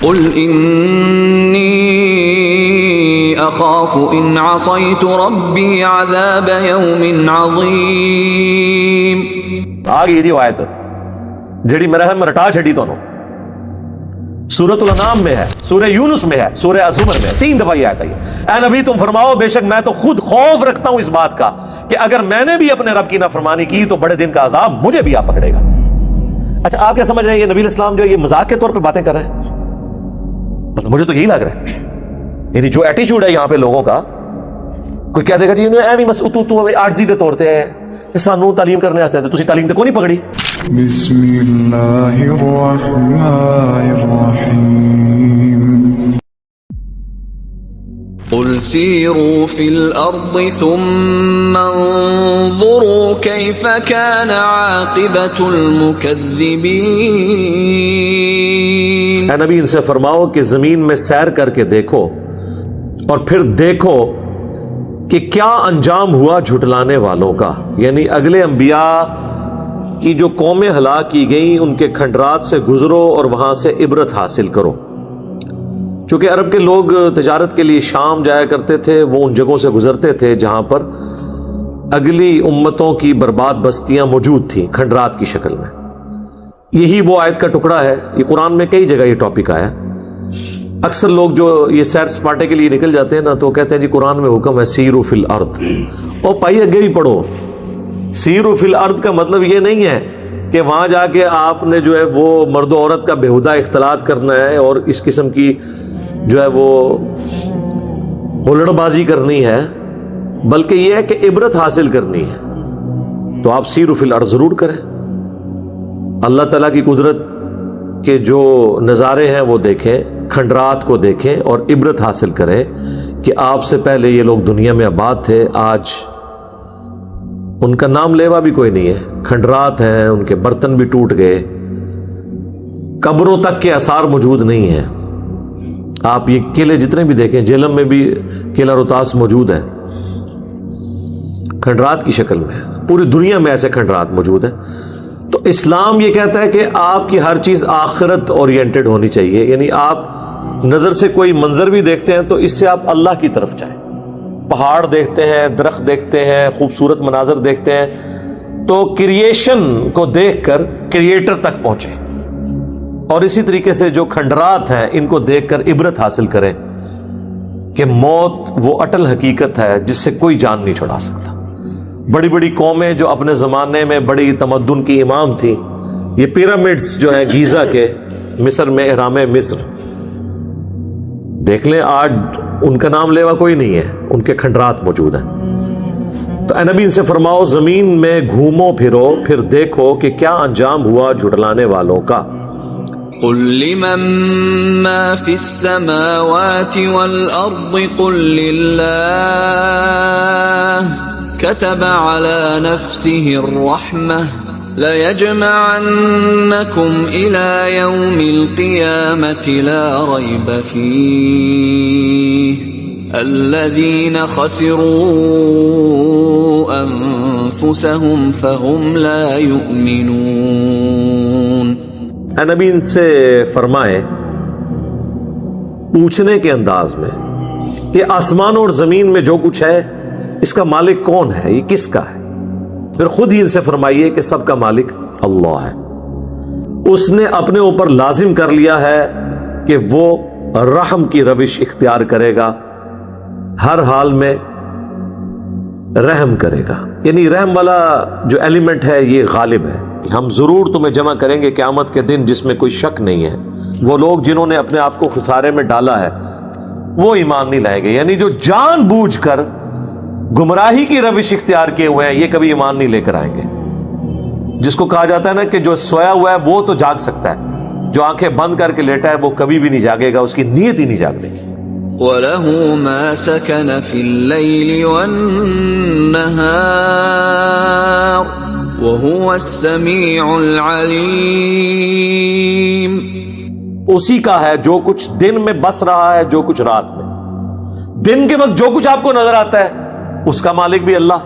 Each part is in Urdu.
قل انی اخاف ان عصیت ربی عذاب یوم عظیم. آ گئی جی آیت جڑی میرا ہے رٹا چھڑی تو سورۃ الانعام میں ہے، سورہ یونس میں ہے، سورہ الزمر میں ہے، 3 دفعہ یہ آیت آئی ہے. اے نبی تم فرماؤ بے شک میں تو خود خوف رکھتا ہوں اس بات کا کہ اگر میں نے بھی اپنے رب کی نافرمانی کی تو بڑے دن کا عذاب مجھے بھی آ پکڑے گا. اچھا آپ کیا سمجھ رہے ہیں یہ نبی اسلام جو یہ مذاق کے طور پہ باتیں کر رہے ہیں؟ مجھے تو یہی لگ رہا ہے، یعنی جو ایٹیچیوڈ ہے یہاں پہ لوگوں کا، کوئی کہہ دے گا جی ایویں بس تو عاجزی دے طور تے سانو تعلیم کرنے واسطے تسی تعلیم تے کوئی نہیں پکڑی. بسم اللہ الرحمن الرحیم. قل سیروا فی الارض ثم انظروا کیف کان عاقبۃ المکذبین. اے نبی ان سے فرماؤ کہ زمین میں سیر کر کے دیکھو اور پھر دیکھو کہ کیا انجام ہوا جھٹلانے والوں کا. یعنی اگلے انبیاء کی جو قومیں ہلاک کی گئیں ان کے کھنڈرات سے گزرو اور وہاں سے عبرت حاصل کرو. چونکہ عرب کے لوگ تجارت کے لیے شام جایا کرتے تھے، وہ ان جگہوں سے گزرتے تھے جہاں پر اگلی امتوں کی برباد بستیاں موجود تھیں کھنڈرات کی شکل میں. یہی وہ آیت کا ٹکڑا ہے، یہ قرآن میں کئی جگہ یہ ٹاپک آیا. اکثر لوگ جو یہ سیر سپاٹے کے لیے نکل جاتے ہیں نا تو کہتے ہیں جی قرآن میں حکم ہے سیروا فی الارض. اور پائی اگے بھی پڑھو، سیروا فی الارض کا مطلب یہ نہیں ہے کہ وہاں جا کے آپ نے جو ہے وہ مرد و عورت کا بےہودہ اختلاط کرنا ہے اور اس قسم کی جو ہے وہ ہلڑ بازی کرنی ہے، بلکہ یہ ہے کہ عبرت حاصل کرنی ہے. تو آپ سیروا فی الارض ضرور کریں، اللہ تعالیٰ کی قدرت کے جو نظارے ہیں وہ دیکھیں، کھنڈرات کو دیکھیں اور عبرت حاصل کریں کہ آپ سے پہلے یہ لوگ دنیا میں آباد تھے، آج ان کا نام لیوا بھی کوئی نہیں ہے، کھنڈرات ہیں، ان کے برتن بھی ٹوٹ گئے، قبروں تک کے آثار موجود نہیں ہیں. آپ یہ قلعے جتنے بھی دیکھیں، جہلم میں بھی قلعہ روتاس موجود ہے کھنڈرات کی شکل میں، پوری دنیا میں ایسے کھنڈرات موجود ہیں. تو اسلام یہ کہتا ہے کہ آپ کی ہر چیز آخرت اورینٹڈ ہونی چاہیے. یعنی آپ نظر سے کوئی منظر بھی دیکھتے ہیں تو اس سے آپ اللہ کی طرف جائیں. پہاڑ دیکھتے ہیں، درخت دیکھتے ہیں، خوبصورت مناظر دیکھتے ہیں تو کریشن کو دیکھ کر کریٹر تک پہنچیں. اور اسی طریقے سے جو کھنڈرات ہیں ان کو دیکھ کر عبرت حاصل کریں کہ موت وہ اٹل حقیقت ہے جس سے کوئی جان نہیں چھڑا سکتا. بڑی بڑی قومیں جو اپنے زمانے میں بڑی تمدن کی امام تھیں، یہ پیرامڈز جو ہیں گیزا کے مصر میں، اہرام مصر دیکھ لیں، آج ان کا نام لیوا کوئی نہیں ہے، ان کے کھنڈرات موجود ہیں. تو اے نبی ان سے فرماؤ زمین میں گھومو پھرو پھر دیکھو کہ کیا انجام ہوا جھٹلانے والوں کا. قل لمن ما في السماوات والأرض قل لله كتب على نفسه الرحمة ليجمعنكم إلى يوم القيامة لا ريب فيه الذين خسروا أنفسهم فهم لا يؤمنون. اے نبی ان سے فرمائے پوچھنے کے انداز میں کہ آسمانوں اور زمین میں جو کچھ ہے اس کا مالک کون ہے، یہ کس کا ہے؟ پھر خود ہی ان سے فرمائیے کہ سب کا مالک اللہ ہے. اس نے اپنے اوپر لازم کر لیا ہے کہ وہ رحم کی روش اختیار کرے گا، ہر حال میں رحم کرے گا. یعنی رحم والا جو ایلیمنٹ ہے یہ غالب ہے. ہم ضرور تمہیں جمع کریں گے قیامت کے دن جس میں کوئی شک نہیں ہے. وہ لوگ جنہوں نے اپنے آپ کو خسارے میں ڈالا ہے وہ ایمان نہیں لائیں گے. یعنی جو جان بوجھ کر گمراہی کی روش اختیار کیے ہوئے ہیں یہ کبھی ایمان نہیں لے کر آئیں گے. جس کو کہا جاتا ہے نا کہ جو سویا ہوا ہے وہ تو جاگ سکتا ہے، جو آنکھیں بند کر کے لیٹا ہے وہ کبھی بھی نہیں جاگے گا، اس کی نیت ہی نہیں جاگنے کی. وَلَهُ مَا سَكَنَ فِي اللَّيْلِ وَالنَّهَارِ وَهُوَ السَّمِيعُ الْعَلِيمُ. اسی کا ہے جو کچھ دن میں بس رہا ہے، جو کچھ رات میں. دن کے وقت جو کچھ آپ کو نظر آتا ہے اس کا مالک بھی اللہ.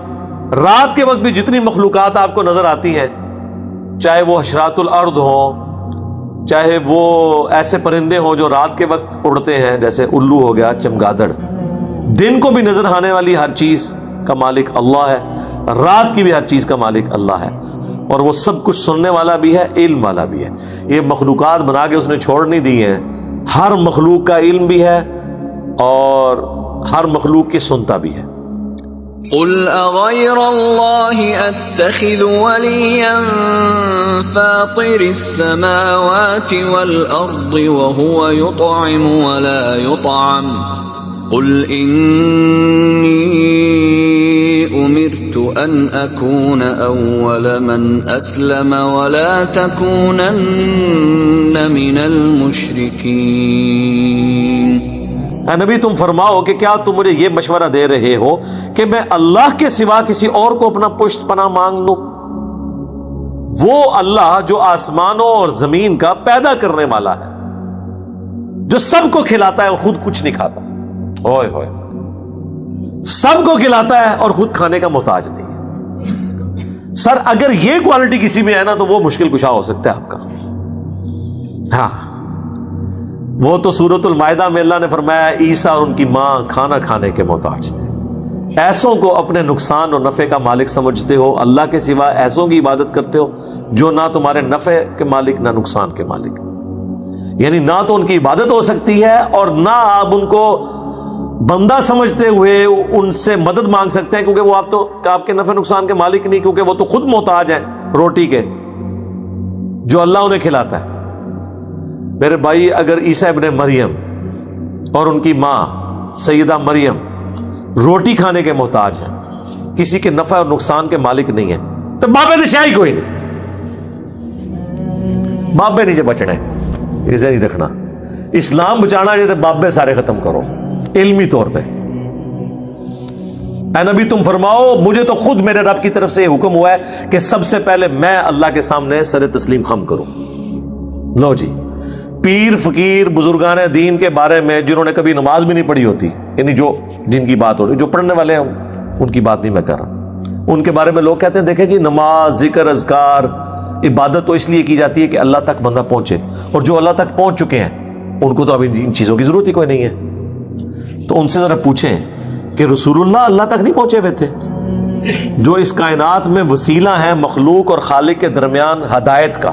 رات کے وقت بھی جتنی مخلوقات آپ کو نظر آتی ہیں، چاہے وہ حشرات الارض ہوں، چاہے وہ ایسے پرندے ہوں جو رات کے وقت اڑتے ہیں جیسے الو ہو گیا، چمگادڑ، دن کو بھی نظر آنے والی ہر چیز کا مالک اللہ ہے، رات کی بھی ہر چیز کا مالک اللہ ہے، اور وہ سب کچھ سننے والا بھی ہے، علم والا بھی ہے۔ یہ مخلوقات بنا کے اس نے چھوڑ نہیں دی ہیں، ہر مخلوق کا علم بھی ہے اور ہر مخلوق کی سنتا بھی ہے۔ قل اغير الله اتخذ وليا فاطر السماوات والارض وهو يطعم ولا يطعم قل اني امرت ان اكون اول من اسلم ولا تكونن من المشركين۔ اے نبی تم فرماؤ کہ کیا تم مجھے یہ مشورہ دے رہے ہو کہ میں اللہ کے سوا کسی اور کو اپنا پشت پناہ مانگ لوں؟ وہ اللہ جو آسمانوں اور زمین کا پیدا کرنے والا ہے، جو سب کو کھلاتا ہے اور خود کچھ نہیں کھاتا، اوئے ہوئے، سب کو کھلاتا ہے اور خود کھانے کا محتاج نہیں ہے۔ سر اگر یہ کوالٹی کسی میں ہے نا تو وہ مشکل کشا ہو سکتا ہے آپ کا۔ ہاں، وہ تو سورۃ المائدہ میں اللہ نے فرمایا عیسیٰ اور ان کی ماں کھانا کھانے کے محتاج تھے۔ ایسوں کو اپنے نقصان اور نفع کا مالک سمجھتے ہو، اللہ کے سوا ایسوں کی عبادت کرتے ہو جو نہ تمہارے نفع کے مالک نہ نقصان کے مالک، یعنی نہ تو ان کی عبادت ہو سکتی ہے اور نہ آپ ان کو بندہ سمجھتے ہوئے ان سے مدد مانگ سکتے ہیں، کیونکہ وہ آپ کے نفع نقصان کے مالک نہیں، کیونکہ وہ تو خود محتاج ہیں روٹی کے جو اللہ انہیں کھلاتا ہے۔ میرے بھائی، اگر عیسیٰ ابن مریم اور ان کی ماں سیدہ مریم روٹی کھانے کے محتاج ہیں، کسی کے نفع اور نقصان کے مالک نہیں ہیں، تو بابے دشائی کوئی نہیں، بابے نیچے بچنا ہے، اسے نہیں رکھنا۔ اسلام بچانا چاہتے بابے سارے ختم کرو علمی طور پہ۔ اے نبی تم فرماؤ مجھے تو خود میرے رب کی طرف سے یہ حکم ہوا ہے کہ سب سے پہلے میں اللہ کے سامنے سر تسلیم خم کروں۔ لو جی، پیر فقیر بزرگان دین کے بارے میں جنہوں نے کبھی نماز بھی نہیں پڑھی ہوتی، یعنی جن کی بات ہو رہی، جو پڑھنے والے ہیں ان کی بات نہیں میں کر رہا، ان کے بارے میں لوگ کہتے ہیں دیکھیں جی نماز، ذکر، اذکار، عبادت تو اس لیے کی جاتی ہے کہ اللہ تک بندہ پہنچے، اور جو اللہ تک پہنچ چکے ہیں ان کو تو ابھی ان چیزوں کی ضرورت ہی کوئی نہیں ہے۔ تو ان سے ذرا پوچھیں کہ رسول اللہ اللہ تک نہیں پہنچے ہوئے تھے، جو اس کائنات میں وسیلہ ہیں مخلوق اور خالق کے درمیان ہدایت کا،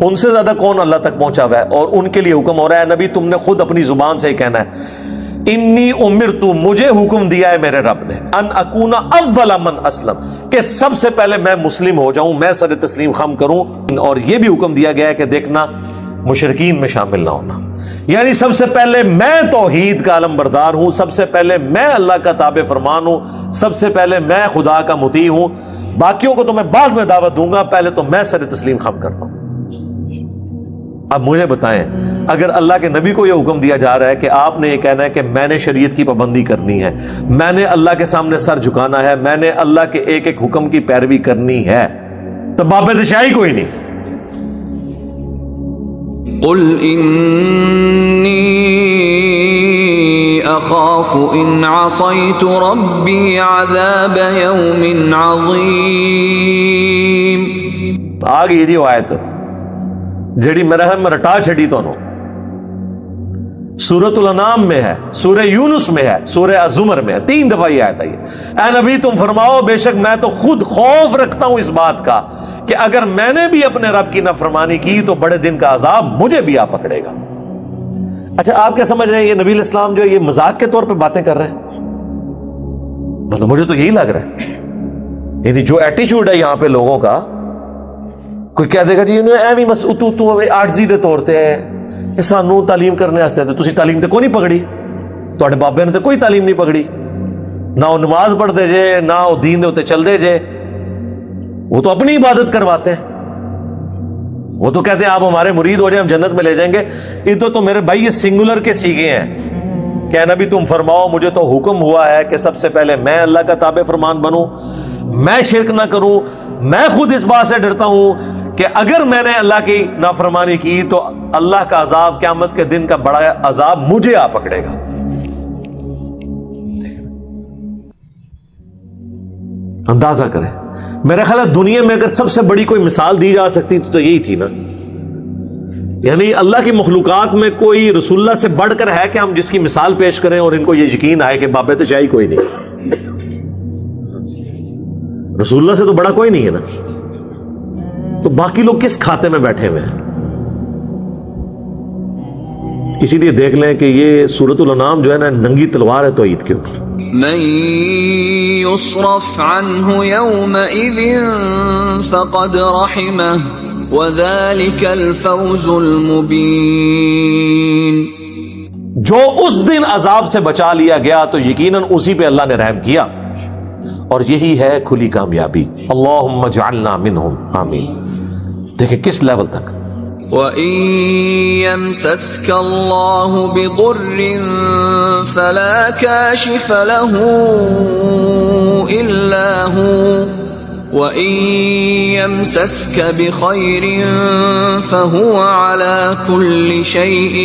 ان سے زیادہ کون اللہ تک پہنچا ہوا ہے؟ اور ان کے لیے حکم ہو رہا ہے نبی تم نے خود اپنی زبان سے ہی کہنا ہے، انی امرت، مجھے حکم دیا ہے میرے رب نے، ان اکون اول من اسلم، کہ سب سے پہلے میں مسلم ہو جاؤں، میں سر تسلیم خم کروں، اور یہ بھی حکم دیا گیا ہے کہ دیکھنا مشرکین میں شامل نہ ہونا، یعنی سب سے پہلے میں توحید کا علم بردار ہوں، سب سے پہلے میں اللہ کا تابع فرمان ہوں، سب سے پہلے میں خدا کا مطیع ہوں، باقیوں کو تو میں بعد میں دعوت دوں گا، پہلے تو میں سر تسلیم خم کرتا ہوں۔ اب مجھے بتائیں، اگر اللہ کے نبی کو یہ حکم دیا جا رہا ہے کہ آپ نے یہ کہنا ہے کہ میں نے شریعت کی پابندی کرنی ہے، میں نے اللہ کے سامنے سر جھکانا ہے، میں نے اللہ کے ایک ایک حکم کی پیروی کرنی ہے، تو باب دشائی کوئی نہیں۔ قل انی اخاف ان عصیت ربی عذاب یوم عظیم۔ آ گئی جی آیت جڑی میرا ہے رٹا چھڑی تو سورۃ الانعام میں ہے، سورہ یونس میں ہے، سورہ الزمر میں ہے، 3 دفعہ یہ آیت آئی ہے۔ اے نبی تم فرماؤ بے شک میں تو خود خوف رکھتا ہوں اس بات کا کہ اگر میں نے بھی اپنے رب کی نافرمانی کی تو بڑے دن کا عذاب مجھے بھی آ پکڑے گا۔ اچھا آپ کیا سمجھ رہے ہیں یہ نبی علیہ السلام جو یہ مذاق کے طور پہ باتیں کر رہے ہیں؟ مطلب مجھے تو یہی لگ رہا ہے، یعنی جو ایٹیچیوڈ ہے یہاں پہ لوگوں کا، کوئی کہہ دے گا جی ایویں بس آرزی دے طور تے ہے، سانو تعلیم کرنے واسطے تو تسی تعلیم تے کوئی نہیں پکڑی، تواڈے بابے نے تے کوئی تعلیم نہیں پکڑی، نہ وہ نماز پڑھتے جے، نہ وہ دین دے اوتے چلدے جے، وہ تو اپنی عبادت کرواتے ہیں، وہ تو کہتے ہیں آپ ہمارے مرید ہو جائیں ہم جنت میں لے جائیں گے۔ ادھر تو میرے بھائی یہ سنگولر کے سیگے ہیں کہ نبی تم فرماؤ مجھے تو حکم ہوا ہے کہ سب سے پہلے میں اللہ کا تابع فرمان بنوں، میں شرک نہ کروں، میں خود اس بات سے ڈرتا ہوں کہ اگر میں نے اللہ کی نافرمانی کی تو اللہ کا عذاب قیامت کے دن کا بڑا عذاب مجھے آ پکڑے گا۔ اندازہ کریں میرا خیال ہے دنیا میں اگر سب سے بڑی کوئی مثال دی جا سکتی تو یہی تھی نا. یعنی اللہ کی مخلوقات میں کوئی رسول اللہ سے بڑھ کر ہے کہ ہم جس کی مثال پیش کریں اور ان کو یہ یقین آئے کہ باب تشائی کوئی نہیں. رسول اللہ سے تو بڑا کوئی نہیں ہے نا. تو باقی لوگ کس کھاتے میں بیٹھے ہوئے ہیں؟ اسی لیے دیکھ لیں کہ یہ سورۃ الانعام جو ہے نا ننگی تلوار ہے توحید کے اوپر. من يصرف عنه يومئذ فقد رحمه وذلك الفوز المبين. جو اس دن عذاب سے بچا لیا گیا تو یقیناً اسی پہ اللہ نے رحم کیا اور یہی ہے کھلی کامیابی. اللہم اجعلنا منہم آمین. دیکھیں کس لیول تک. وَإِن يَمْسَسْكَ اللَّهُ بِضُرٍّ فَلَا كَاشِفَ لَهُ إِلَّا هُوَ وَإِن يَمْسَسْكَ بِخَيْرٍ فَهُوَ عَلَى كُلِّ شَيْءٍ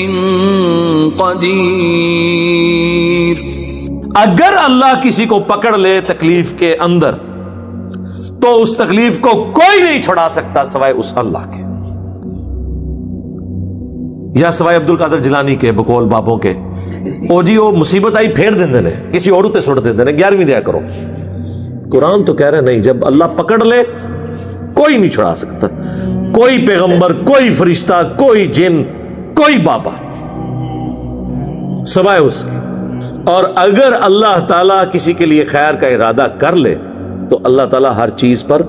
قَدِيرٌ. اگر اللہ کسی کو پکڑ لے تکلیف کے اندر تو اس تکلیف کو کوئی نہیں چھڑا سکتا سوائے اس اللہ کے، یا سوائے عبد القادر جیلانی کے بقول بابوں کے. او جی وہ مصیبت آئی پھیر دیں دینے کسی اور تے سٹ دیں دینے 11ویں دیا کرو. قرآن تو کہہ رہے نہیں، جب اللہ پکڑ لے کوئی نہیں چھڑا سکتا. کوئی پیغمبر، کوئی فرشتہ، کوئی جن، کوئی بابا سوائے اس کے. اور اگر اللہ تعالیٰ کسی کے لیے خیر کا ارادہ کر لے تو اللہ تعالیٰ ہر چیز پر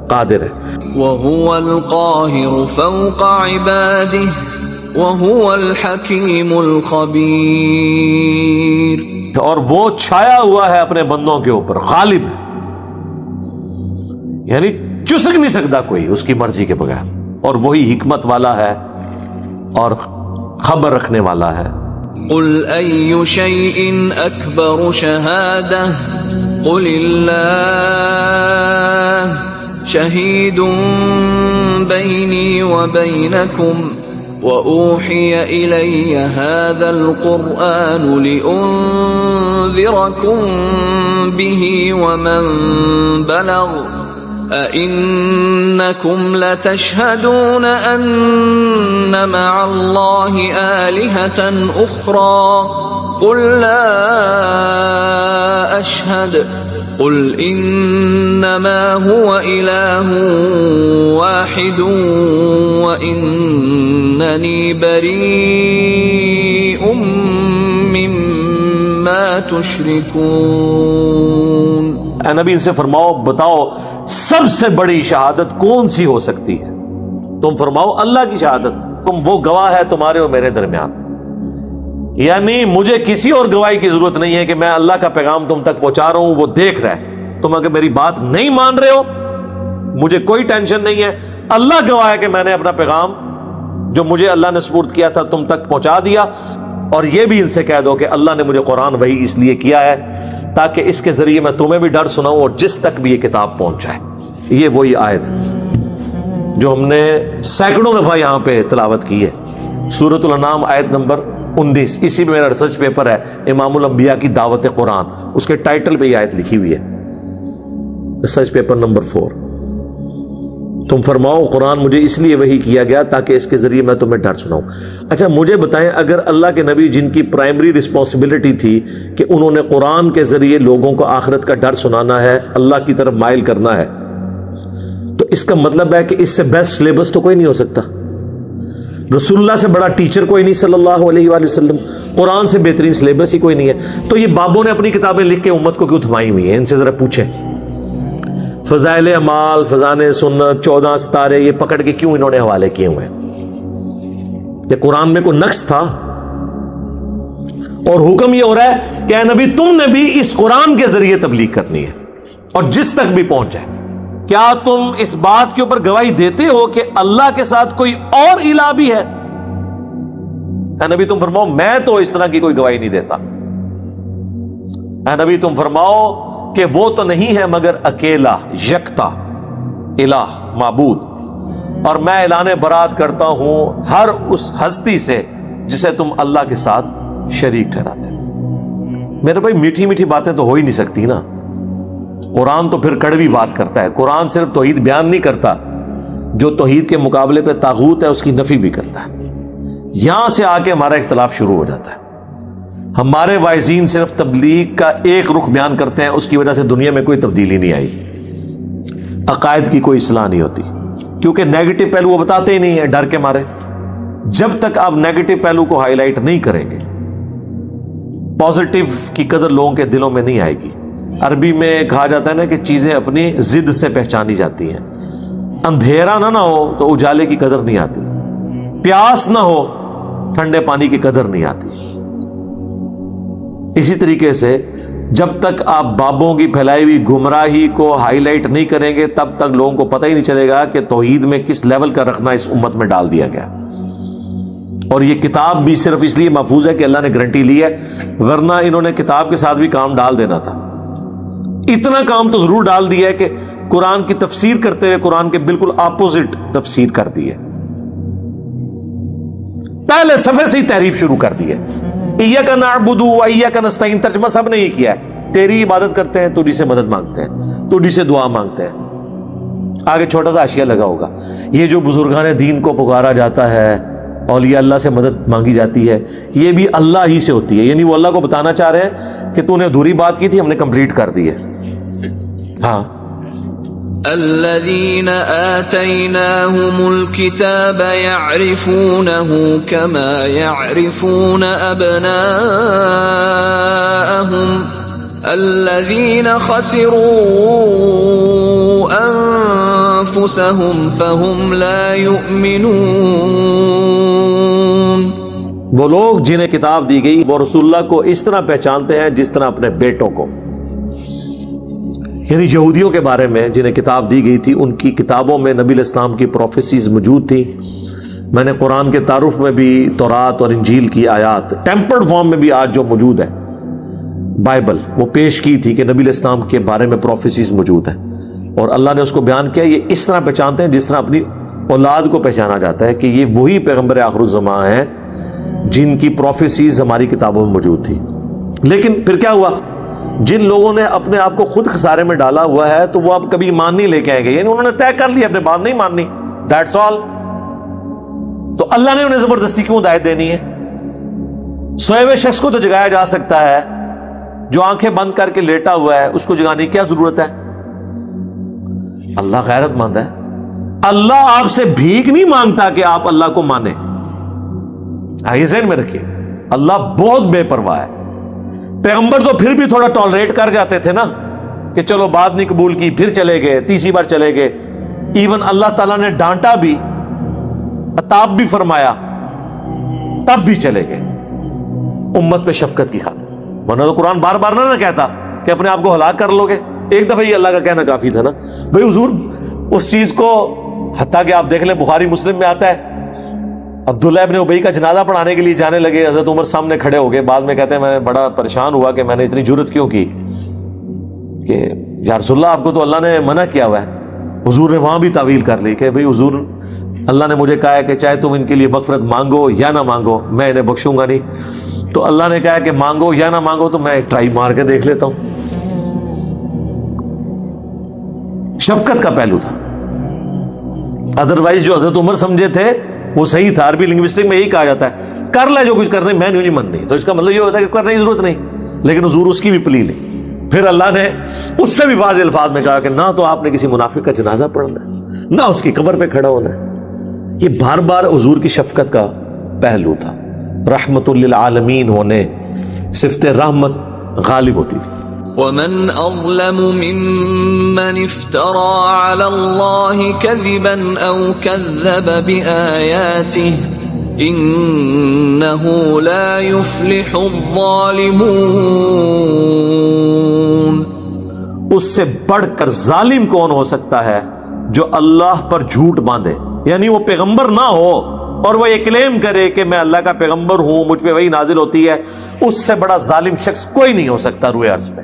قادر ہے. وَهُوَ الْقَاهِرُ فَوْقَ عِبَادِهِ وَهُوَ الْحَكِيمُ الْخَبِيرُ. اور وہ چھایا ہوا ہے اپنے بندوں کے اوپر، غالب ہے، یعنی چسک نہیں سکتا کوئی اس کی مرضی کے بغیر. اور وہی حکمت والا ہے اور خبر رکھنے والا ہے. قُلْ أَيُّ شَيْءٍ أَكْبَرُ شَهَادَةً قُلِ اللَّهُ شَهِيدٌ بَيْنِي وَبَيْنَكُمْ وَأُوحِيَ إِلَيَّ هَذَا الْقُرْآنُ لِأُنذِرَكُم بِهِ وَمَن بَلَغَ أَإِنَّكُمْ لَتَشْهَدُونَ أَنَّ مَعَ اللَّهِ آلِهَةً أُخْرَى قُل لَّا أَشْهَدُ قُلْ إِنَّمَا هُوَ إِلَٰهٌ وَاحِدٌ وَإِنَّنِي بَرِيءٌ مِّمَّا تُشْرِكُونَ. اے نبی ان سے فرماؤ بتاؤ سب سے بڑی شہادت کون سی ہو سکتی ہے؟ تم فرماؤ اللہ کی شہادت. تم وہ گواہ ہے تمہارے اور میرے درمیان، یعنی مجھے کسی اور گواہی کی ضرورت نہیں ہے کہ میں اللہ کا پیغام تم تک پہنچا رہا ہوں، وہ دیکھ رہا ہے. تم اگر میری بات نہیں مان رہے ہو مجھے کوئی ٹینشن نہیں ہے. اللہ گواہ ہے کہ میں نے اپنا پیغام جو مجھے اللہ نے سپرد کیا تھا تم تک پہنچا دیا. اور یہ بھی ان سے کہہ دو کہ اللہ نے مجھے قرآن وحی اس لیے کیا ہے تاکہ اس کے ذریعے میں تمہیں بھی ڈر سناؤں اور جس تک بھی یہ کتاب پہنچائے. یہ وہی آیت جو ہم نے سینکڑوں دفعہ یہاں پہ تلاوت کی ہے، سورۃ الانعام آیت نمبر 19. اسی میں میرا ریسرچ پیپر ہے امام الانبیاء کی دعوت قرآن، اس کے ٹائٹل پہ یہ آیت لکھی ہوئی ہے، ریسرچ پیپر نمبر 4. تم فرماؤ قرآن مجھے اس لیے وحی کیا گیا تاکہ اس کے ذریعے میں تمہیں ڈر سناؤں. اچھا مجھے بتائیں اگر اللہ کے نبی جن کی پرائمری رسپانسبلٹی تھی کہ انہوں نے قرآن کے ذریعے لوگوں کو آخرت کا ڈر سنانا ہے، اللہ کی طرف مائل کرنا ہے، تو اس کا مطلب ہے کہ اس سے بیسٹ سلیبس تو کوئی نہیں ہو سکتا. رسول اللہ سے بڑا ٹیچر کوئی نہیں صلی اللہ علیہ وآلہ وسلم، قرآن سے بہترین سلیبس ہی کوئی نہیں ہے. تو یہ بابوں نے اپنی کتابیں لکھ کے امت کو کیوں تھمائی ہوئی ہیں؟ ان سے ذرا پوچھیں. فضائل اعمال، فضائل سنت، 14 ستارے، یہ پکڑ کے کیوں انہوں نے حوالے کیے ہوئے ہیں؟ یہ قرآن میں کوئی نقص تھا؟ اور حکم یہ ہو رہا ہے کہ اے نبی تم نے بھی اس قرآن کے ذریعے تبلیغ کرنی ہے اور جس تک بھی پہنچ جائے. کیا تم اس بات کے اوپر گواہی دیتے ہو کہ اللہ کے ساتھ کوئی اور الہ بھی ہے؟ اے نبی تم فرماؤ میں تو اس طرح کی کوئی گواہی نہیں دیتا. اے نبی تم فرماؤ کہ وہ تو نہیں ہے مگر اکیلا یکتا الہ معبود، اور میں اعلان برات کرتا ہوں ہر اس ہستی سے جسے تم اللہ کے ساتھ شریک ٹھہراتے. میرے بھائی میٹھی میٹھی باتیں تو ہو ہی نہیں سکتی نا. قرآن تو پھر کڑوی بات کرتا ہے. قرآن صرف توحید بیان نہیں کرتا، جو توحید کے مقابلے پہ طاغوت ہے اس کی نفی بھی کرتا ہے. یہاں سے آ کے ہمارا اختلاف شروع ہو جاتا ہے. ہمارے واعظین صرف تبلیغ کا ایک رخ بیان کرتے ہیں، اس کی وجہ سے دنیا میں کوئی تبدیلی نہیں آئی، عقائد کی کوئی اصلاح نہیں ہوتی، کیونکہ نیگیٹو پہلو وہ بتاتے ہی نہیں ہیں ڈر کے مارے. جب تک آپ نیگیٹو پہلو کو ہائی لائٹ نہیں کریں گے، پازیٹو کی قدر لوگوں کے دلوں میں نہیں آئے گی. عربی میں کہا جاتا ہے نا کہ چیزیں اپنی ضد سے پہچانی جاتی ہیں. اندھیرا نہ ہو تو اجالے کی قدر نہیں آتی، پیاس نہ ہو ٹھنڈے پانی کی قدر نہیں آتی. اسی طریقے سے جب تک آپ بابوں کی پھیلائی ہوئی گمراہی کو ہائی لائٹ نہیں کریں گے، تب تک لوگوں کو پتہ ہی نہیں چلے گا کہ توحید میں کس لیول کا رکھنا اس امت میں ڈال دیا گیا. اور یہ کتاب بھی صرف اس لیے محفوظ ہے کہ اللہ نے گارنٹی لی ہے، ورنہ انہوں نے کتاب کے ساتھ بھی کام ڈال دینا تھا. اتنا کام تو ضرور ڈال دیا ہے کہ قرآن کی تفسیر کرتے ہوئے قرآن کے بالکل اپوزٹ تفسیر کر دی ہے. پہلے صفحے سے ہی تعریف شروع کر دی ہے. ایاک نعبد و ایاک نستعین ترجمہ سب نے یہ کیا ہے، تیری عبادت کرتے ہیں، تجھی سے مدد مانگتے ہیں، تجھی سے دعا مانگتے ہیں. آگے چھوٹا سا حاشیہ لگا ہوگا، یہ جو بزرگان دین کو پکارا جاتا ہے، اولیاء اللہ سے مدد مانگی جاتی ہے، یہ بھی اللہ ہی سے ہوتی ہے. یعنی وہ اللہ کو بتانا چاہ رہے ہیں کہ تو نے ادھوری بات کی تھی، ہم نے کمپلیٹ کر دی ہے. ہاں، الذين آتيناهم الكتاب يعرفونه كما يعرفون أبناءهم الذين خسروا أنفسهم فهم لا يؤمنون. وہ لوگ جنہیں کتاب دی گئی وہ رسول اللہ کو اس طرح پہچانتے ہیں جس طرح اپنے بیٹوں کو. یعنی یہودیوں کے بارے میں جنہیں کتاب دی گئی تھی، ان کی کتابوں میں نبی علیہ السلام کی پروفیسیز موجود تھی. میں نے قرآن کے تعارف میں بھی تورات اور انجیل کی آیات ٹیمپرڈ فارم میں بھی آج جو موجود ہے بائبل، وہ پیش کی تھی کہ نبی علیہ السلام کے بارے میں پروفیسیز موجود ہیں، اور اللہ نے اس کو بیان کیا. یہ اس طرح پہچانتے ہیں جس طرح اپنی اولاد کو پہچانا جاتا ہے کہ یہ وہی پیغمبر آخر الزمان ہیں جن کی پروفیسیز ہماری کتابوں میں موجود تھی. لیکن پھر کیا ہوا؟ جن لوگوں نے اپنے آپ کو خود خسارے میں ڈالا ہوا ہے تو وہ اب کبھی ایمان نہیں لے کے آئیں گے. یعنی انہوں نے طے کر لیا اپنے بات نہیں ماننی، دیٹس آل. تو اللہ نے انہیں زبردستی کیوں ہدایت دینی ہے؟ سوئے ہوئے شخص کو تو جگایا جا سکتا ہے، جو آنکھیں بند کر کے لیٹا ہوا ہے اس کو جگانے کی کیا ضرورت ہے؟ اللہ غیرت مند ہے. اللہ آپ سے بھیک نہیں مانگتا کہ آپ اللہ کو مانیں. آئیے ذہن میں رکھیے، اللہ بہت بے پرواہ ہے. پیغمبر تو پھر بھی تھوڑا ٹالریٹ کر جاتے تھے نا، کہ چلو بات نہیں قبول کی، پھر چلے گئے، تیسری بار چلے گئے. ایون اللہ تعالیٰ نے ڈانٹا بھی، عتاب بھی فرمایا، تب بھی چلے گئے امت پہ شفقت کی خاطر. ورنہ تو قرآن بار بار نہ کہتا کہ اپنے آپ کو ہلاک کر لو گے. ایک دفعہ یہ اللہ کا کہنا کافی تھا نا. بھائی حضور اس چیز کو، حتیٰ کہ آپ دیکھ لیں بخاری مسلم میں آتا ہے، عبداللہ ابن ابی کا جنازہ پڑھانے کے لیے جانے لگے، حضرت عمر سامنے کھڑے ہو گئے. بعد میں کہتے ہیں میں بڑا پریشان ہوا کہ میں نے اتنی جرت کیوں کی، کہ یا رسول اللہ آپ کو تو اللہ نے منع کیا ہوا ہے. حضور نے وہاں بھی تعویل کر لی کہ بھئی حضور اللہ نے مجھے کہا ہے کہ چاہے تم ان کے لیے مغفرت مانگو یا نہ مانگو میں انہیں بخشوں گا نہیں. تو اللہ نے کہا کہ مانگو یا نہ مانگو تو میں ایک ٹرائی مار کے دیکھ لیتا ہوں. شفقت کا پہلو تھا. ادروائز جو حضرت عمر سمجھے تھے وہ صحیح تھا. عربی لنگوسٹک میں یہی کہا جاتا ہے کر لے جو کچھ کرنے، میں نہیں ماننی. تو اس کا مطلب یہ ہوتا ہے کہ کرنے کی ضرورت نہیں. لیکن حضور اس کی بھی پلی لی. پھر اللہ نے اس سے بھی واضح الفاظ میں کہا کہ نہ تو آپ نے کسی منافق کا جنازہ پڑھنا ہے، نہ اس کی قبر پہ کھڑا ہونا ہے. یہ بار بار حضور کی شفقت کا پہلو تھا. رحمت للعالمین ہونے صفت رحمت غالب ہوتی تھی. ومن أظلم ممن افترى على الله كذبا أو كذب بآياته إنه لا يفلح الظالمون. اس سے بڑھ کر ظالم کون ہو سکتا ہے جو اللہ پر جھوٹ باندھے. یعنی وہ پیغمبر نہ ہو اور وہ یہ کلیم کرے کہ میں اللہ کا پیغمبر ہوں، مجھ پہ وہی نازل ہوتی ہے. اس سے بڑا ظالم شخص کوئی نہیں ہو سکتا روئے عرض پہ.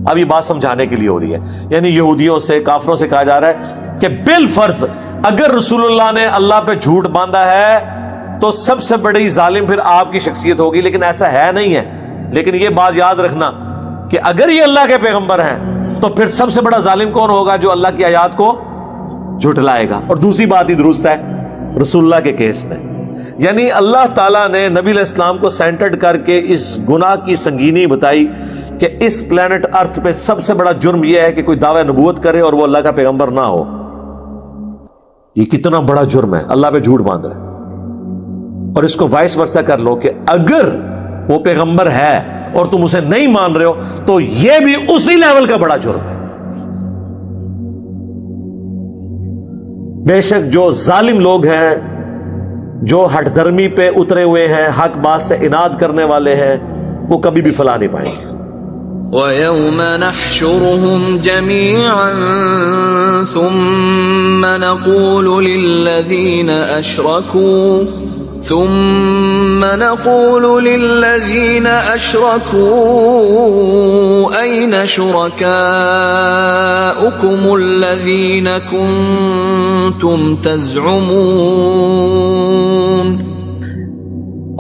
اب یہ بات سمجھانے کے لیے ہو رہی ہے. یعنی یہودیوں سے، کافروں سے کہا جا رہا ہے کہ بالفرض اگر رسول اللہ نے اللہ پہ جھوٹ باندھا ہے تو سب سے بڑی ظالم پھر آپ کی شخصیت ہوگی. لیکن ایسا ہے نہیں ہے. لیکن یہ بات یاد رکھنا کہ اگر یہ اللہ کے پیغمبر ہیں تو پھر سب سے بڑا ظالم کون ہوگا؟ جو اللہ کی آیات کو جھٹلائے گا. اور دوسری بات ہی درست ہے رسول اللہ کے کیس میں، یعنی اللہ تعالیٰ نے نبی علیہ السلام کو سینٹرڈ کر کے اس گناہ کی سنگینی بتائی کہ اس پلانٹ ارتھ پہ سب سے بڑا جرم یہ ہے کہ کوئی دعوی نبوت کرے اور وہ اللہ کا پیغمبر نہ ہو. یہ کتنا بڑا جرم ہے، اللہ پہ جھوٹ باندھ رہا ہے. اور اس کو وائس ورسا کر لو کہ اگر وہ پیغمبر ہے اور تم اسے نہیں مان رہے ہو تو یہ بھی اسی لیول کا بڑا جرم ہے. بے شک جو ظالم لوگ ہیں، جو ہٹ دھرمی پہ اترے ہوئے ہیں، حق بات سے اناد کرنے والے ہیں، وہ کبھی بھی فلاح نہیں پائیں گے. وَيَوْمَ نَحْشُرُهُمْ جَمِيعًا ثُمَّ نَقُولُ لِلَّذِينَ أَشْرَكُوا أَيْنَ شُرَكَاؤُكُمُ الَّذِينَ كُنتُمْ تَزْعُمُونَ.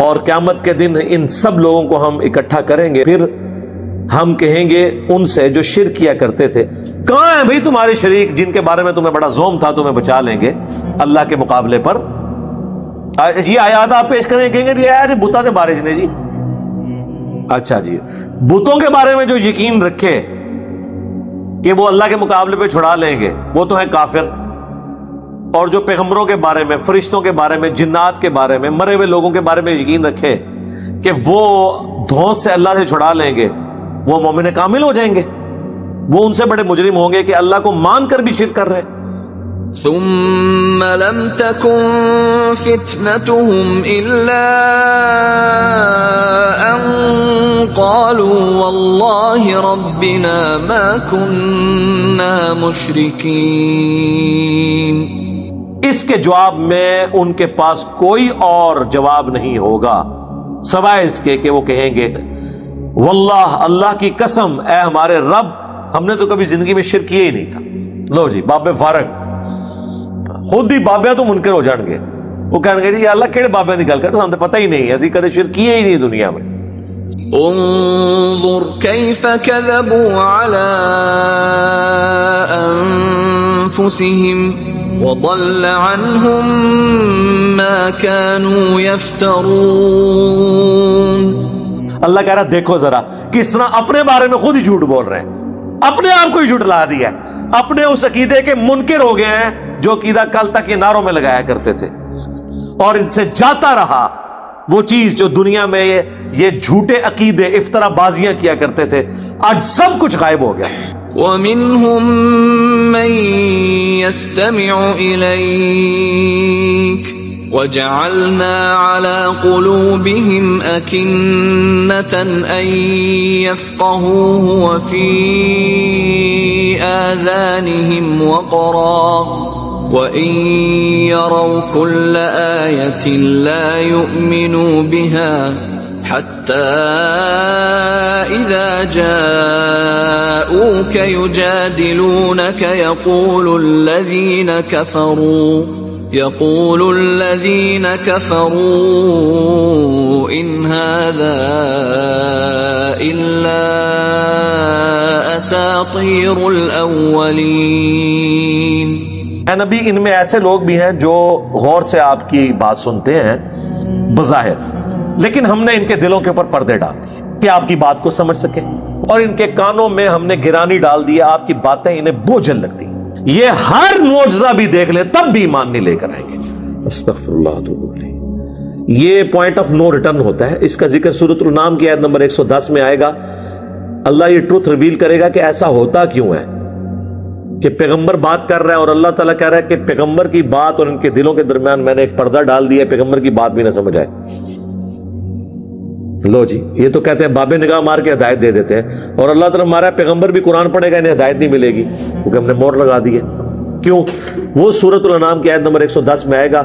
اور قیامت کے دن ان سب لوگوں کو ہم اکٹھا کریں گے، پھر ہم کہیں گے ان سے جو شرک کیا کرتے تھے، کہاں ہیں بھئی تمہارے شریک جن کے بارے میں تمہیں بڑا زوم تھا تمہیں بچا لیں گے اللہ کے مقابلے پر. یہ آیات آپ پیش کریں، کہیں گے یہ بتوں کے بارے میں جی. اچھا جی، بتوں کے بارے میں جو یقین رکھے کہ وہ اللہ کے مقابلے پہ چھڑا لیں گے وہ تو ہے کافر. اور جو پیغمبروں کے بارے میں، فرشتوں کے بارے میں، جنات کے بارے میں، مرے ہوئے لوگوں کے بارے میں یقین رکھے کہ وہ دھونس سے اللہ سے چھڑا لیں گے، وہ مومن کامل ہو جائیں گے. وہ ان سے بڑے مجرم ہوں گے کہ اللہ کو مان کر بھی شرک کر رہے ہیں. ثم لم تكن فتنتهم إلا أن قالوا والله ربنا ما كنا مشركين. اس کے جواب میں ان کے پاس کوئی اور جواب نہیں ہوگا سوائے اس کے کہ وہ کہیں گے واللہ، اللہ کی قسم اے ہمارے رب، ہم نے تو کبھی زندگی میں شرک کیا ہی نہیں تھا. لو جی بابے فارغ خود ہی بابیا تو منکر ہو جان گے. وہ کہیں گے جی اللہ کہڑے بابے نکل کر ہم تو پتہ ہی نہیں، ایسی کدے شرک کیے ہی نہیں دنیا میں. انظر كيف كذبوا على أنفسهم وضل عنهم ما كانوا يفترون. اللہ کہہ رہا دیکھو ذرا کس طرح اپنے بارے میں خود ہی جھوٹ بول رہے ہیں، اپنے آپ کو ہی جھٹلا دیا ہے، اپنے اس عقیدے کے منکر ہو گئے ہیں جو عقیدہ کل تک یہ نعروں میں لگایا کرتے تھے. اور ان سے جاتا رہا وہ چیز جو دنیا میں یہ جھوٹے عقیدے افطرا بازیاں کیا کرتے تھے، آج سب کچھ غائب ہو گیا. وَمِنْهُمْ مَنْ يَسْتَمِعُ إِلَيْكَ وَجَعَلْنَا عَلَى قُلُوبِهِمْ أَكِنَّةً أَنْ يَفْقَهُوهُ وَفِي آذَانِهِمْ وَقْرًا وَإِنْ يَرَوْا كُلَّ آيَةٍ لَا يُؤْمِنُوا بِهَا حَتَّى إِذَا جَاءُوكَ يُجَادِلُونَكَ يقول الذين كفروا إن هذا إلا أساطير الأولين. اے نبی ان میں ایسے لوگ بھی ہیں جو غور سے آپ کی بات سنتے ہیں بظاہر، لیکن ہم نے ان کے دلوں کے اوپر پردے ڈال دیے کہ آپ کی بات کو سمجھ سکیں، اور ان کے کانوں میں ہم نے گرانی ڈال دی، آپ کی باتیں انہیں بوجھل لگتی. یہ ہر معجزہ بھی دیکھ لیں تب بھی ایمان نہیں لے کر آئیں گے. استغفر اللہ توب علیہ. یہ پوائنٹ آف نو ریٹرن ہوتا ہے. اس کا ذکر سورۃ الانعام کی آیت نمبر 110 میں آئے گا. اللہ یہ ٹروتھ ریویل کرے گا کہ ایسا ہوتا کیوں ہے کہ پیغمبر بات کر رہا ہے اور اللہ تعالیٰ کہہ رہا ہے کہ پیغمبر کی بات اور ان کے دلوں کے درمیان میں نے ایک پردہ ڈال دیا، پیغمبر کی بات بھی نہ سمجھ آئے. لو جی یہ تو کہتے ہیں بابے نگاہ مار کے ہدایت دے دیتے ہیں، اور اللہ تعالیٰ ہمارا پیغمبر بھی قرآن پڑھے گا انہیں ہدایت نہیں ملے گی کیونکہ ہم نے مور لگا دی ہے. کیوں؟ وہ سورۃ الانعام کی آیت نمبر 110 میں آئے گا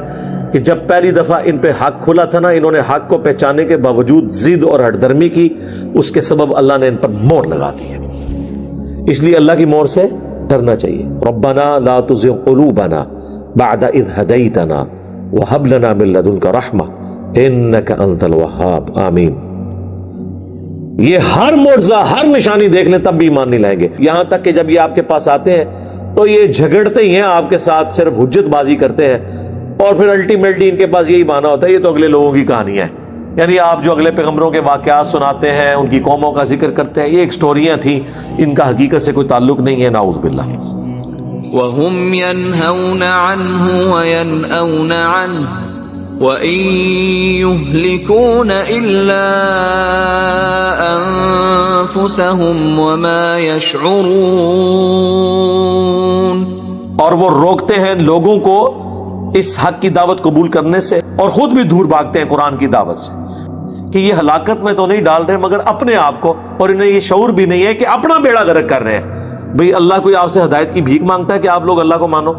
کہ جب پہلی دفعہ ان پہ حق کھلا تھا نا، انہوں نے حق کو پہچانے کے باوجود ضد اور ہٹ درمی کی، اس کے سبب اللہ نے ان پر مور لگا دی ہے. اس لیے اللہ کی مور سے ڈرنا چاہیے. ربنا لا تزغ قلوبنا بعد اذ هديتنا وهب لنا من لدنك رحمة انك انت الوهاب. آمین. یہ ہر معجزہ ہر نشانی دیکھ لیں تب بھی ایمان نہیں لائیں گے. یہاں تک کہ جب یہ آپ کے پاس آتے ہیں تو یہ جھگڑتے ہی ہیں آپ کے ساتھ, صرف حجت بازی کرتے ہیں, اور پھر الٹیمیٹلی ان کے پاس یہی بہانہ ہوتا ہے یہ تو اگلے لوگوں کی کہانی ہے. یعنی آپ جو اگلے پیغمبروں کے واقعات سناتے ہیں, ان کی قوموں کا ذکر کرتے ہیں, یہ ایک سٹوریاں تھیں, ان کا حقیقت سے کوئی تعلق نہیں ہے. نعوذ باللہ. وَهُمْ يَنْهَوْنَ عَنْهُ وَيَنْأَوْنَ عَنْهُ وَإِن يُهْلِكُونَ إِلَّا أَنفُسَهُمْ وَمَا يَشْعُرُونَ. اور وہ روکتے ہیں لوگوں کو اس حق کی دعوت قبول کرنے سے, اور خود بھی دور بھاگتے ہیں قرآن کی دعوت سے, کہ یہ ہلاکت میں تو نہیں ڈال رہے مگر اپنے آپ کو, اور انہیں یہ شعور بھی نہیں ہے کہ اپنا بیڑا غرق کر رہے ہیں. بھئی اللہ کوئی آپ سے ہدایت کی بھیک مانگتا ہے کہ آپ لوگ اللہ کو مانو؟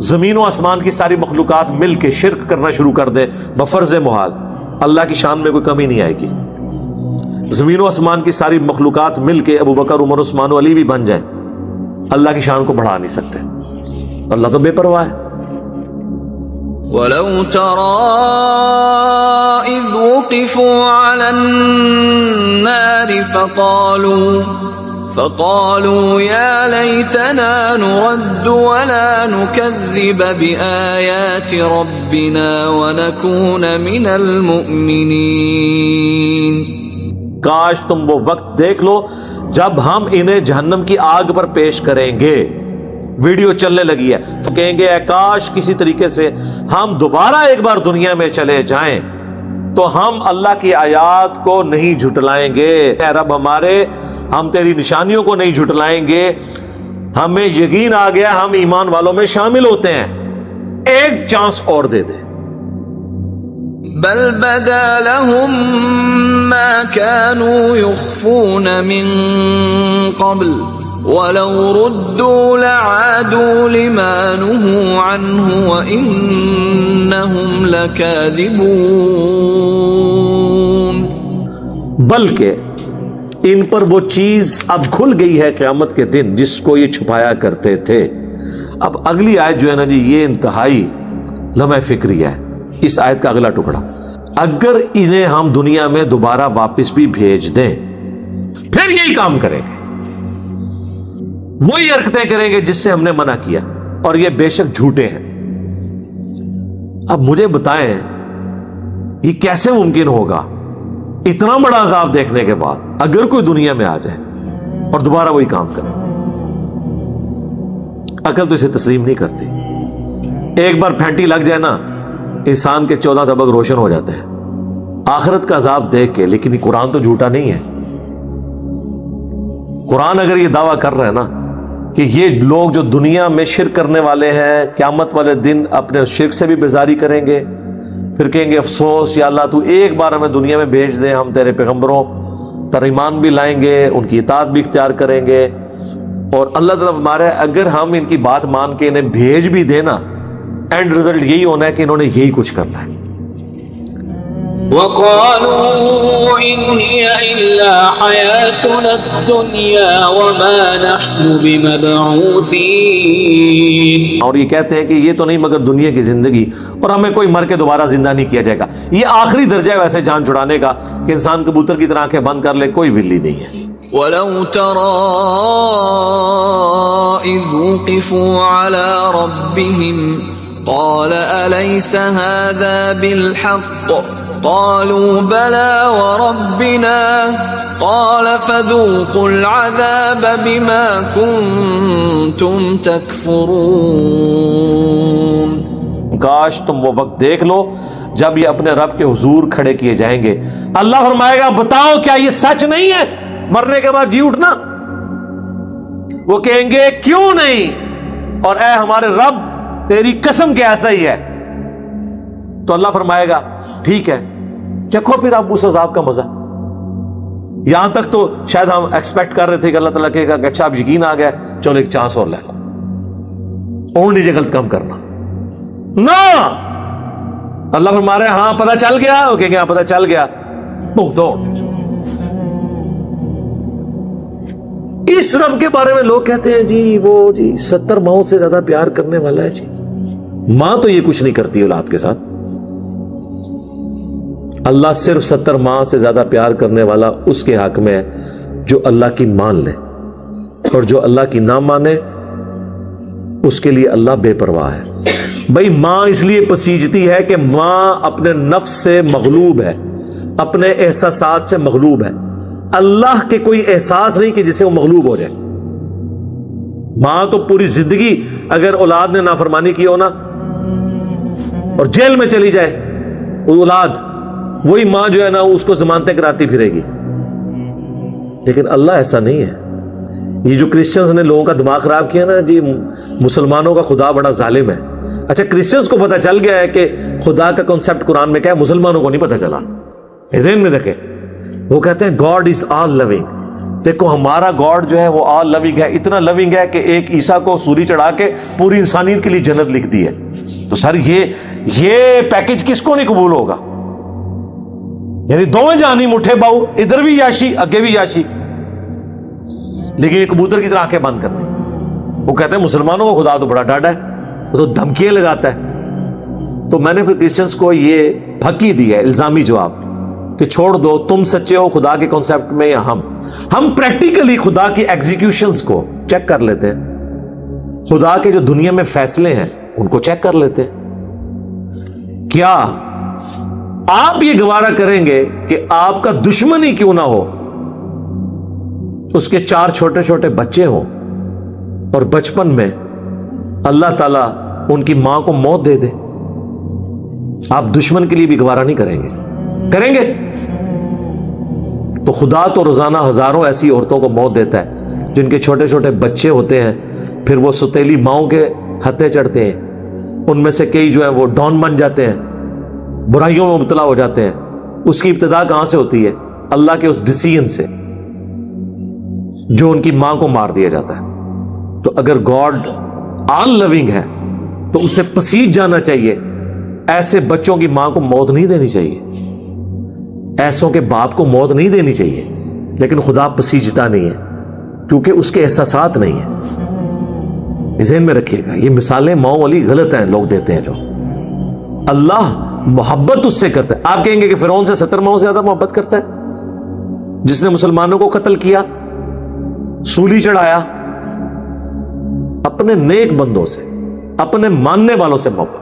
زمین و آسمان کی ساری مخلوقات مل کے شرک کرنا شروع کر دے بفرض محال, اللہ کی شان میں کوئی کمی نہیں آئے گی. زمین و آسمان کی ساری مخلوقات مل کے ابو بکر, عمر, عثمان و علی بھی بن جائیں, اللہ کی شان کو بڑھا نہیں سکتے. اللہ تو بے پرواہ ہے. وَلَوْ تَرَىٰ إِذْ وُقِفُوا عَلَى النَّارِ فَقَالُوا يَا لَيْتَنَا نُرَدُّ وَلَا نُكَذِّبَ بِآيَاتِ رَبِّنَا وَنَكُونَ مِنَ الْمُؤْمِنِينَ. کاش تم وہ وقت دیکھ لو جب ہم انہیں جہنم کی آگ پر پیش کریں گے. ویڈیو چلنے لگی ہے, کہیں گے اے کاش کسی طریقے سے ہم دوبارہ ایک بار دنیا میں چلے جائیں تو ہم اللہ کی آیات کو نہیں جھٹلائیں گے. اے رب ہمارے, ہم تیری نشانیوں کو نہیں جھٹلائیں گے, ہمیں یقین آ گیا ہم ایمان والوں میں شامل ہوتے ہیں, ایک چانس اور دے دے. بل بدا لهم ما كانوا يخفون من قبل وَلَوْ رُدُّوا لَعَادُوا لِمَا نُهُوا عَنْهُ وَإِنَّهُمْ لَكَاذِبُونَ. بلکہ ان پر وہ چیز اب کھل گئی ہے قیامت کے دن جس کو یہ چھپایا کرتے تھے. اب اگلی آیت جو ہے نا جی, یہ انتہائی لمحہ فکری ہے. اس آیت کا اگلا ٹکڑا, اگر انہیں ہم دنیا میں دوبارہ واپس بھی بھیج دیں پھر یہی کام کریں گے, وہی حرکتیں کریں گے جس سے ہم نے منع کیا, اور یہ بے شک جھوٹے ہیں. اب مجھے بتائیں یہ کیسے ممکن ہوگا اتنا بڑا عذاب دیکھنے کے بعد اگر کوئی دنیا میں آ جائے اور دوبارہ وہی کام کرے؟ عقل تو اسے تسلیم نہیں کرتی. ایک بار پھینٹی لگ جائے نا, انسان کے 14 طبق روشن ہو جاتے ہیں آخرت کا عذاب دیکھ کے. لیکن یہ قرآن تو جھوٹا نہیں ہے. قرآن اگر یہ دعویٰ کر رہا ہے نا کہ یہ لوگ جو دنیا میں شرک کرنے والے ہیں قیامت والے دن اپنے شرک سے بھی بیزاری کریں گے, پھر کہیں گے افسوس یا اللہ تو ایک بار ہمیں دنیا میں بھیج دیں, ہم تیرے پیغمبروں پر ایمان بھی لائیں گے, ان کی اطاعت بھی اختیار کریں گے. اور اللہ تعالیٰ فرما رہا ہے اگر ہم ان کی بات مان کے انہیں بھیج بھی دیں نا, اینڈ رزلٹ یہی ہونا ہے کہ انہوں نے یہی کچھ کرنا ہے. وَقَالُوا إِنْ هِيَ إِلَّا حَيَاتُنَا الدُّنْيَا وَمَا نَحْنُ بِمَبْعُوثِينَ. اور یہ کہتے ہیں کہ یہ تو نہیں مگر دنیا کی زندگی, اور ہمیں کوئی مر کے دوبارہ زندہ نہیں کیا جائے گا. یہ آخری درجہ ہے ویسے جان چھڑانے کا کہ انسان کبوتر کی طرح آنکھیں بند کر لے, کوئی بلی نہیں ہے. وَلَوْ تَرَىٰ إِذْ وُقِفُوا عَلَىٰ رَبِّهِمْ قَالَ أَلَيْسَ هَٰذَا بِالْحَقِّ قَالُوا بَلَىٰ وَرَبِّنَا قَالَ فَذُوقُوا الْعَذَابَ بِمَا كُنتُمْ تَكْفُرُونَ. کاش تم وہ وقت دیکھ لو جب یہ اپنے رب کے حضور کھڑے کیے جائیں گے. اللہ فرمائے گا بتاؤ کیا یہ سچ نہیں ہے مرنے کے بعد جی اٹھنا؟ وہ کہیں گے کیوں نہیں, اور اے ہمارے رب تیری قسم کہ ایسا ہی ہے. تو اللہ فرمائے گا ٹھیک ہے چکھو پھر آپ اس عذاب کا مزہ. یہاں تک تو شاید ہم ایکسپیکٹ کر رہے تھے کہ اللہ تعالیٰ کہے گا کہ اچھا اب یقین آ گیا, چلو ایک چانس اور لے لو, اور نیچے غلط کام کرنا نا. اللہ فرما رہے ہاں پتہ چل گیا, وہ کہیں گے ہاں پتہ چل گیا, دوڑ. اس رب کے بارے میں لوگ کہتے ہیں جی وہ جی 70 ماؤں سے زیادہ پیار کرنے والا ہے. جی ماں تو یہ کچھ نہیں کرتی اولاد کے ساتھ. اللہ صرف 70 ماہ سے زیادہ پیار کرنے والا اس کے حق میں ہے جو اللہ کی مان لے، اور جو اللہ کی نہ مانے اس کے لیے اللہ بے پرواہ ہے۔ بھئی ماں اس لیے پسیجتی ہے کہ ماں اپنے نفس سے مغلوب ہے، اپنے احساسات سے مغلوب ہے۔ اللہ کے کوئی احساس نہیں کہ جسے وہ مغلوب ہو جائے۔ ماں تو پوری زندگی اگر اولاد نے نافرمانی کی ہو نا اور جیل میں چلی جائے وہ اولاد، وہی ماں جو ہے نا اس کو ضمانتیں کراتی پھرے گی، لیکن اللہ ایسا نہیں ہے۔ یہ جو کرسچنز نے لوگوں کا دماغ خراب کیا نا جی، مسلمانوں کا خدا بڑا ظالم ہے۔ اچھا کرسچنز کو پتہ چل گیا ہے کہ خدا کا کنسپٹ قرآن میں کیا ہے، مسلمانوں کو نہیں پتہ چلا۔ ذہن میں رکھیں، وہ کہتے ہیں گاڈ از آل لونگ۔ دیکھو ہمارا گاڈ جو ہے وہ آل لونگ ہے، اتنا لونگ ہے کہ ایک عیسیٰ کو سولی چڑھا کے پوری انسانیت کے لیے جنت لکھ دی ہے۔ تو سر یہ پیکج کس کو نہیں قبول ہوگا؟ یعنی دوویں جانی مٹھے باؤ، ادھر بھی یاشی اگے بھی یاشی، لیکن یہ کبوتر کی طرح آنکھیں بند کرنی۔ وہ کہتے ہیں مسلمانوں کو خدا تو بڑا ڈاڈا ہے، وہ تو دھمکیاں لگاتا ہے۔ تو میں نے پھر کرسچنس کو یہ پھکی دی ہے الزامی جواب کہ چھوڑ دو، تم سچے ہو خدا کے کانسیپٹ میں یا ہم پریکٹیکلی خدا کی ایگزیکیوشنز کو چیک کر لیتے ہیں، خدا کے جو دنیا میں فیصلے ہیں ان کو چیک کر لیتے ہیں۔ کیا آپ یہ گوارا کریں گے کہ آپ کا دشمن ہی کیوں نہ ہو، اس کے 4 چھوٹے چھوٹے بچے ہوں اور بچپن میں اللہ تعالیٰ ان کی ماں کو موت دے دے؟ آپ دشمن کے لیے بھی گوارا نہیں کریں گے؟ تو خدا تو روزانہ ہزاروں ایسی عورتوں کو موت دیتا ہے جن کے چھوٹے چھوٹے بچے ہوتے ہیں، پھر وہ ستیلی ماؤں کے ہتھے چڑھتے ہیں، ان میں سے کئی جو ہیں وہ ڈان بن جاتے ہیں، برائیوں میں مبتلا ہو جاتے ہیں۔ اس کی ابتدا کہاں سے ہوتی ہے؟ اللہ کے اس ڈیسیژن سے جو ان کی ماں کو مار دیا جاتا ہے۔ تو اگر گاڈ آل لونگ ہے تو اسے پسیج جانا چاہیے، ایسے بچوں کی ماں کو موت نہیں دینی چاہیے، ایسوں کے باپ کو موت نہیں دینی چاہیے، لیکن خدا پسیجتا نہیں ہے کیونکہ اس کے احساسات نہیں ہیں۔ ذہن میں رکھیے گا، یہ مثالیں ماؤں والی غلط ہیں، لوگ دیتے ہیں جو۔ اللہ محبت اس سے کرتا ہے۔ آپ کہیں گے کہ فرعون سے 70 ماؤں سے زیادہ محبت کرتا ہے، جس نے مسلمانوں کو قتل کیا، سولی چڑھایا، اپنے نیک بندوں سے، اپنے ماننے والوں سے محبت۔